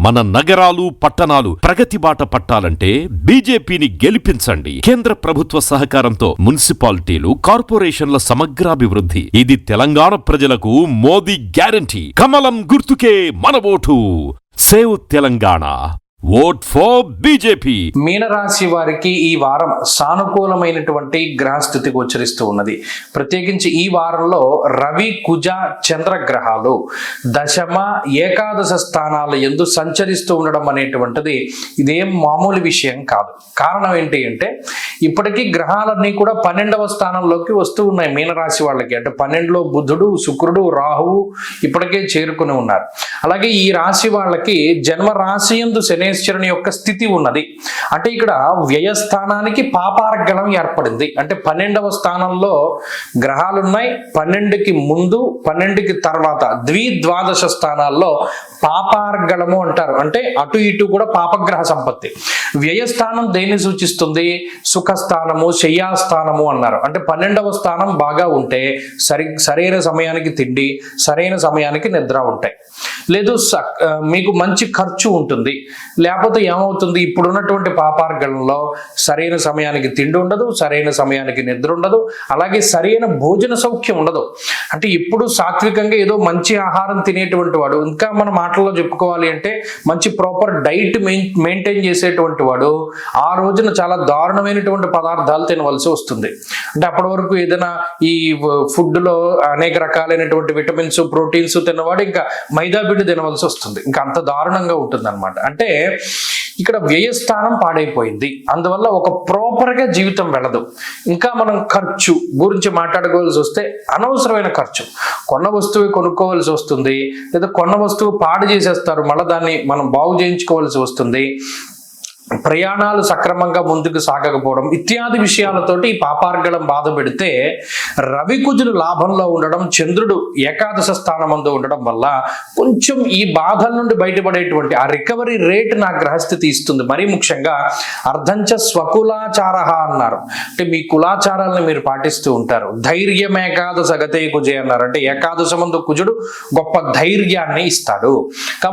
మన నగరాలు పట్టణాలు ప్రగతి బాట పట్టాలంటే బీజేపీని గెలిపించండి. కేంద్ర ప్రభుత్వ సహకారంతో మున్సిపాలిటీలు, కార్పొరేషన్ల సమగ్రాభివృద్ధి. ఇది తెలంగాణ ప్రజలకు మోదీ గ్యారంటీ. కమలం గుర్తుకే మన vote. Save Telangana. Vote for BJP. మీనరాశి వారికి ఈ వారం సానుకూలమైనటువంటి గ్రహస్థితి గోచరిస్తూ ఉన్నది. ప్రత్యేకించి ఈ వారంలో రవి, కుజ, చంద్ర గ్రహాలు దశమ, ఏకాదశ స్థానాల యందు సంచరిస్తూ ఉండడం అనేటువంటిది ఇదేం మామూలు విషయం కాదు. కారణం ఏంటి అంటే ఇప్పటికీ గ్రహాలన్నీ కూడా 12వ స్థానంలోకి వస్తూ ఉన్నాయి మీనరాశి వాళ్ళకి. అంటే 12లో బుధుడు, శుక్రుడు, రాహువు ఇప్పటికే చేరుకుని ఉన్నారు. అలాగే ఈ రాశి వాళ్ళకి జన్మ రాశి యందు శనేశ్వరుని యొక్క స్థితి ఉన్నది. అంటే ఇక్కడ వ్యయస్థానానికి పాపార్గళం ఏర్పడింది. అంటే 12వ స్థానంలో గ్రహాలున్నాయి. 12కి ముందు, 12కి తర్వాత ద్విద్వాదశ స్థానాల్లో పాపార్గళము అంటారు. అంటే అటు ఇటు కూడా పాపగ్రహ సంపత్తి. వ్యయస్థానం దేన్ని సూచిస్తుంది? సుఖస్థానము, శయ్యాస్థానము అన్నారు. అంటే 12వ స్థానం బాగా ఉంటే సరైన సమయానికి తిండి, సరైన సమయానికి నిద్ర ఉంటాయి. లేదు మీకు మంచి ఖర్చు ఉంటుంది. లేకపోతే ఏమవుతుంది, ఇప్పుడున్నటువంటి పాపార్గళంలో సరైన సమయానికి తిండి ఉండదు, సరైన సమయానికి నిద్ర ఉండదు, అలాగే సరైన భోజన సౌఖ్యం ఉండదు. అంటే ఇప్పుడు సాత్వికంగా ఏదో మంచి ఆహారం తినేటువంటి వాడు, ఇంకా మన మాటల్లో చెప్పుకోవాలి అంటే మంచి ప్రాపర్ డైట్ మెయింటైన్ చేసేటువంటి వాడు ఆ రోజున చాలా దారుణమైనటువంటి పదార్థాలు తినవలసి వస్తుంది. అంటే అప్పటి వరకు ఏదైనా ఈ ఫుడ్లో అనేక రకాలైనటువంటి విటమిన్స్, ప్రోటీన్స్ తిన్నవాడు ఇంకా మైదా పిండి తినవలసి వస్తుంది. ఇంకా అంత దారుణంగా ఉంటుంది అనమాట. అంటే ఇక్కడ వ్యయస్థానం పాడైపోయింది. అందువల్ల ఒక ప్రాపర్గా జీవితం వెళ్ళదు. ఇంకా మనం ఖర్చు గురించి మాట్లాడుకోవాల్సి వస్తే అనవసరమైన ఖర్చు. కొన్న వస్తువు కొనుక్కోవాల్సి వస్తుంది, లేదా కొన్న వస్తువు పాడు చేసేస్తారు, మళ్ళీ దాన్ని మనం బాగు చేయించుకోవాల్సి వస్తుంది. ప్రయాణాలు సక్రమంగా ముందుకు సాగకపోవడం ఇత్యాది విషయాలతోటి ఈ పాపార్గళం బాధ పెడితే, రవి కుజులు లాభంలో ఉండడం, చంద్రుడు ఏకాదశ స్థానమందు ఉండడం వల్ల కొంచెం ఈ బాధల నుండి బయటపడేటువంటి ఆ రికవరీ రేట్ నా గ్రహస్థితి ఇస్తుంది. మరీ ముఖ్యంగా అర్ధంచ స్వకులాచార అన్నారు. అంటే మీ కులాచారాలను మీరు పాటిస్తూ ఉంటారు. ధైర్యం ఏకాదశ గతే కుజే అన్నారు. అంటే ఏకాదశ మందు కుజుడు గొప్ప ధైర్యాన్ని ఇస్తాడు. కాబట్టి